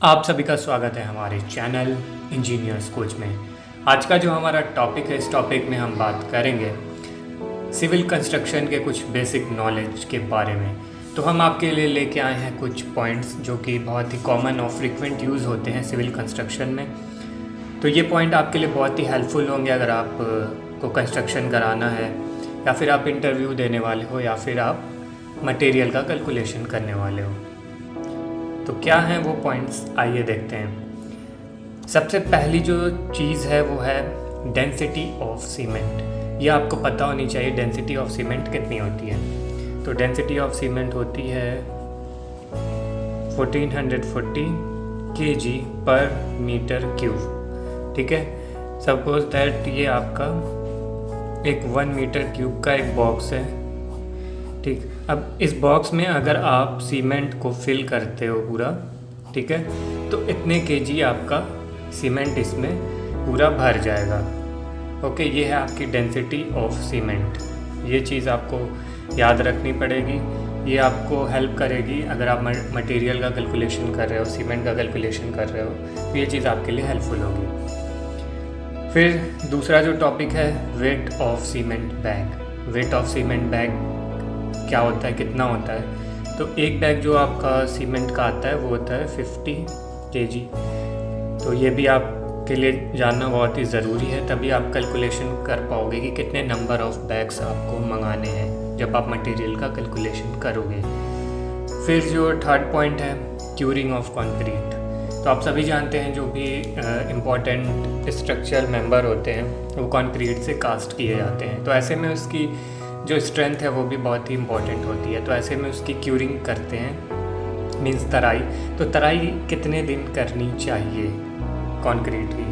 आप सभी का स्वागत है हमारे चैनल इंजीनियर्स कोच में। आज का जो हमारा टॉपिक है, इस टॉपिक में हम बात करेंगे सिविल कंस्ट्रक्शन के कुछ बेसिक नॉलेज के बारे में। तो हम आपके लिए लेके आए हैं कुछ पॉइंट्स जो कि बहुत ही कॉमन और फ्रीक्वेंट यूज़ होते हैं सिविल कंस्ट्रक्शन में। तो ये पॉइंट आपके लिए बहुत ही हेल्पफुल होंगे अगर आप को कंस्ट्रक्शन कराना है, या फिर आप इंटरव्यू देने वाले हो, या फिर आप मटेरियल का कैलकुलेशन करने वाले हो। तो क्या हैं वो पॉइंट्स, आइए देखते हैं। सबसे पहली जो चीज़ है वो है डेंसिटी ऑफ सीमेंट। ये आपको पता होनी चाहिए डेंसिटी ऑफ सीमेंट कितनी होती है। तो डेंसिटी ऑफ सीमेंट होती है 1440 kg पर मीटर क्यूब। ठीक है, सपोज दैट ये आपका एक 1 मीटर क्यूब का एक बॉक्स है। ठीक, अब इस बॉक्स में अगर आप सीमेंट को फिल करते हो पूरा, ठीक है, तो इतने केजी आपका सीमेंट इसमें पूरा भर जाएगा। ओके, ये है आपकी डेंसिटी ऑफ सीमेंट। ये चीज़ आपको याद रखनी पड़ेगी, ये आपको हेल्प करेगी अगर आप मटेरियल का कैलकुलेशन कर रहे हो, सीमेंट का कैलकुलेशन कर रहे हो, तो ये चीज़ आपके लिए हेल्पफुल होगी। फिर दूसरा जो टॉपिक है weight of cement bag. Weight of cement bag क्या होता है, कितना होता है? तो एक बैग जो आपका सीमेंट का आता है वो होता है 50 kg। तो ये भी आपके लिए जानना बहुत ही ज़रूरी है, तभी आप कैलकुलेशन कर पाओगे कि कितने नंबर ऑफ़ बैग्स आपको मंगाने हैं जब आप मटेरियल का कैलकुलेशन करोगे। फिर जो थर्ड पॉइंट है क्यूरिंग ऑफ कंक्रीट। तो आप सभी जानते हैं जो भी इम्पॉर्टेंट स्ट्रक्चरल मेंबर होते हैं वो कंक्रीट से कास्ट किए जाते हैं। तो ऐसे में उसकी जो स्ट्रेंथ है वो भी बहुत ही इम्पॉर्टेंट होती है। तो ऐसे में उसकी क्यूरिंग करते हैं, मीन्स तराई। तो तराई कितने दिन करनी चाहिए कंक्रीट की?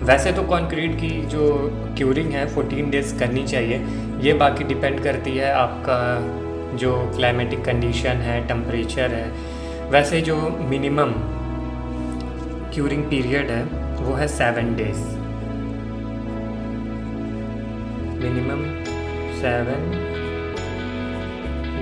वैसे तो कंक्रीट की जो क्यूरिंग है 14 डेज़ करनी चाहिए। ये बाकी डिपेंड करती है आपका जो क्लाइमेटिक कंडीशन है, टेम्परेचर है। वैसे जो मिनिमम क्यूरिंग पीरियड है वो है 7 डेज़, मिनिमम 7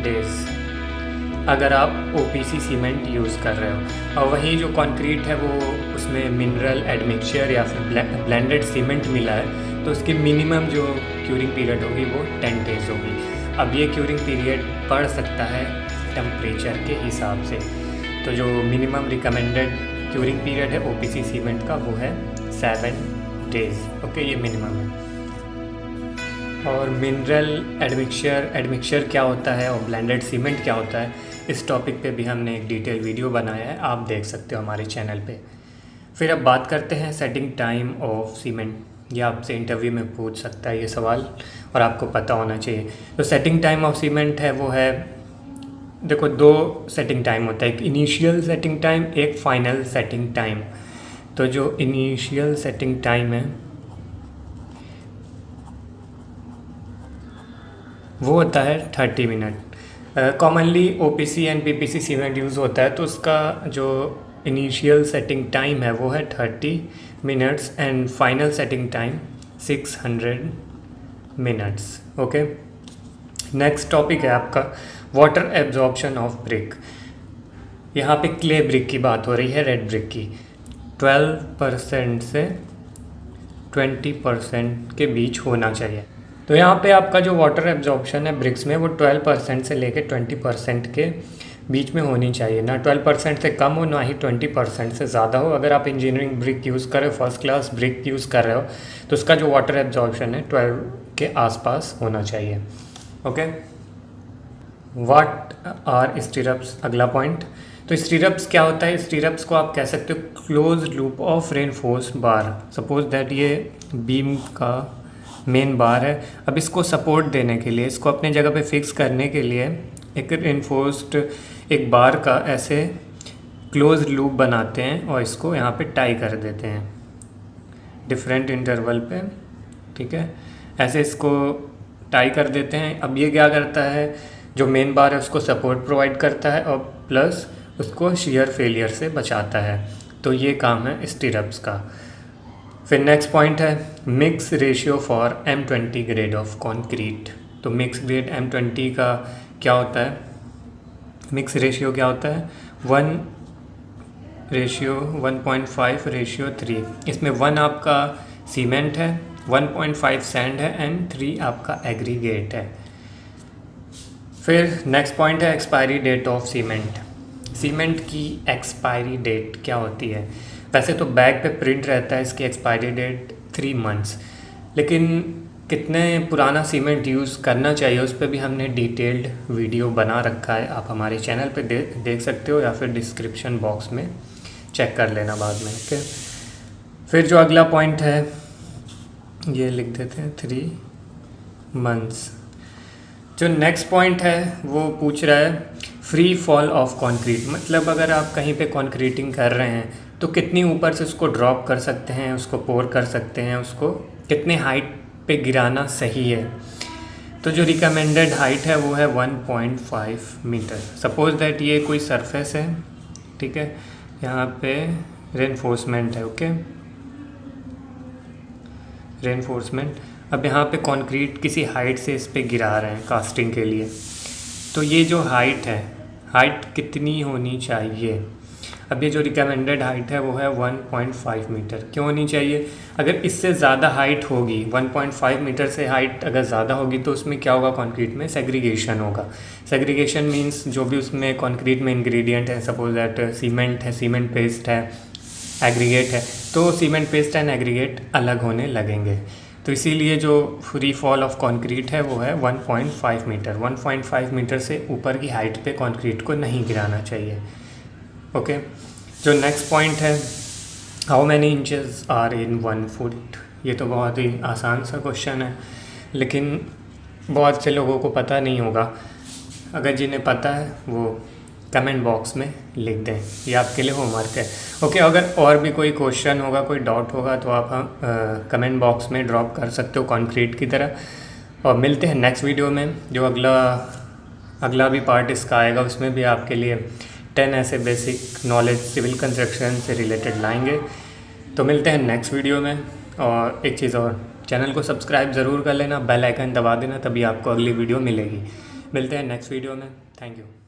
डेज़ अगर आप OPC सीमेंट यूज़ कर रहे हो। और वही जो कंक्रीट है वो उसमें मिनरल एडमिक्सचर या फिर ब्लेंडेड सीमेंट मिला है, तो उसकी मिनिमम जो क्यूरिंग पीरियड होगी वो 10 डेज़ होगी। अब ये क्यूरिंग पीरियड बढ़ सकता है टेम्परेचर के हिसाब से। तो जो मिनिमम रिकमेंडेड क्यूरिंग पीरियड है OPC सीमेंट का वो है 7 डेज़। ओके, ये मिनिमम है। और मिनरल एडमिक्सचर क्या होता है और ब्लेंडेड सीमेंट क्या होता है, इस टॉपिक पे भी हमने एक डिटेल वीडियो बनाया है, आप देख सकते हो हमारे चैनल पे। फिर अब बात करते हैं सेटिंग टाइम ऑफ सीमेंट। ये आपसे इंटरव्यू में पूछ सकता है ये सवाल और आपको पता होना चाहिए। तो सेटिंग टाइम ऑफ सीमेंट है वो है, देखो 2 सेटिंग टाइम होता है, एक इनिशियल सेटिंग टाइम, एक फाइनल सेटिंग टाइम। तो जो इनिशियल सेटिंग टाइम है वो होता है 30 minute. Commonly OPC and PPC cement use होता है, तो उसका जो इनिशियल सेटिंग टाइम है वो है 30 minutes and final setting time 600 minutes. Okay, next topic है आपका वाटर एब्जॉर्प्शन ऑफ ब्रिक। यहाँ पे क्ले ब्रिक की बात हो रही है, रेड ब्रिक की। 12% से 20% के बीच होना चाहिए। तो यहाँ पे आपका जो वाटर एब्जॉर्प्शन है ब्रिक्स में वो 12% से लेके 20% के बीच में होनी चाहिए। ना 12% से कम हो, ना ही 20% से ज़्यादा हो। अगर आप इंजीनियरिंग ब्रिक यूज़ कर रहे हो, फर्स्ट क्लास ब्रिक यूज़ कर रहे हो, तो उसका जो वाटर एब्जॉर्प्शन है 12 के आसपास होना चाहिए। ओके, व्हाट आर स्टीरप्स, अगला पॉइंट। तो स्टीरप्स क्या होता है? स्टीरप्स को आप कह सकते हो close loop of reinforced bar. Suppose that ये बीम का मेन बार है। अब इसको सपोर्ट देने के लिए, इसको अपने जगह पे फिक्स करने के लिए एक रेनफोर्स्ड एक बार का ऐसे क्लोज लूप बनाते हैं और इसको यहाँ पे टाई कर देते हैं डिफरेंट इंटरवल पे। ठीक है, ऐसे इसको टाई कर देते हैं। अब ये क्या करता है, जो मेन बार है उसको सपोर्ट प्रोवाइड करता है और प्लस उसको शियर फेलियर से बचाता है। तो ये काम है स्टीरप्स का। फिर नेक्स्ट पॉइंट है mix ratio for M20 grade of concrete. तो मिक्स ग्रेड M20 का क्या होता है? मिक्स रेशियो क्या होता है? 1 रेशियो 1.5:3। इसमें 1 आपका सीमेंट है, 1.5 सैंड है एंड 3 आपका एग्रीगेट है। फिर नेक्स्ट पॉइंट है expiry date of cement. Cement की एक्सपायरी डेट क्या होती है? वैसे तो बैग पे प्रिंट रहता है इसकी एक्सपायरी डेट 3 मंथ्स, लेकिन कितने पुराना सीमेंट यूज़ करना चाहिए उस पर भी हमने डिटेल्ड वीडियो बना रखा है। आप हमारे चैनल पे देख सकते हो या फिर डिस्क्रिप्शन बॉक्स में चेक कर लेना बाद में। ओके, फिर जो अगला पॉइंट है ये लिख देते हैं 3 मंथ्स। जो नेक्स्ट पॉइंट है वो पूछ रहा है फ्री फॉल ऑफ कंक्रीट, मतलब अगर आप कहीं पे कंक्रीटिंग कर रहे हैं तो कितनी ऊपर से उसको ड्रॉप कर सकते हैं, उसको पोर कर सकते हैं, उसको कितने हाइट पे गिराना सही है। तो जो रिकमेंडेड हाइट है वो है 1.5 मीटर। सपोज दैट ये कोई सरफेस है, ठीक है, यहाँ पे रेनफोर्समेंट है। Okay, reinforcement. अब यहाँ पे कंक्रीट किसी हाइट से इस पे गिरा रहे हैं कास्टिंग के लिए, तो ये जो हाइट है, हाइट कितनी होनी चाहिए? अब ये जो रिकमेंडेड हाइट है वो है 1.5 मीटर। क्यों होनी चाहिए? अगर इससे ज़्यादा हाइट होगी, 1.5 मीटर से हाइट अगर ज़्यादा होगी तो उसमें क्या होगा, कंक्रीट में सेग्रीगेशन होगा। सेग्रीगेशन मींस जो भी उसमें कंक्रीट में इंग्रेडिएंट है, सपोज दैट सीमेंट है, सीमेंट पेस्ट है, एग्रीगेट है, तो सीमेंट पेस्ट एंड एग्रीगेट अलग होने लगेंगे। तो इसीलिए जो फ्री फॉल ऑफ कंक्रीट है वो है 1.5 मीटर। 1.5 मीटर से ऊपर की हाइट पे कंक्रीट को नहीं गिराना चाहिए। ओके, जो नेक्स्ट पॉइंट है how many inches are in 1 foot. ये तो बहुत ही आसान सा क्वेश्चन है, लेकिन बहुत से लोगों को पता नहीं होगा। अगर जिन्हें पता है वो कमेंट बॉक्स में लिख दें, ये आपके लिए होमवर्क है। ओके, अगर और भी कोई क्वेश्चन होगा, कोई डाउट होगा तो आप कमेंट बॉक्स में ड्रॉप कर सकते हो कंक्रीट की तरह। और मिलते हैं नेक्स्ट वीडियो में, जो अगला भी पार्ट इसका आएगा, उसमें भी आपके लिए 10 ऐसे बेसिक नॉलेज सिविल कंस्ट्रक्शन से रिलेटेड लाएंगे। तो मिलते हैं नेक्स्ट वीडियो में। और एक चीज़ और, चैनल को सब्सक्राइब ज़रूर कर लेना, बेल आइकन दबा देना, तभी आपको अगली वीडियो मिलेगी। मिलते हैं नेक्स्ट वीडियो में। Thank you.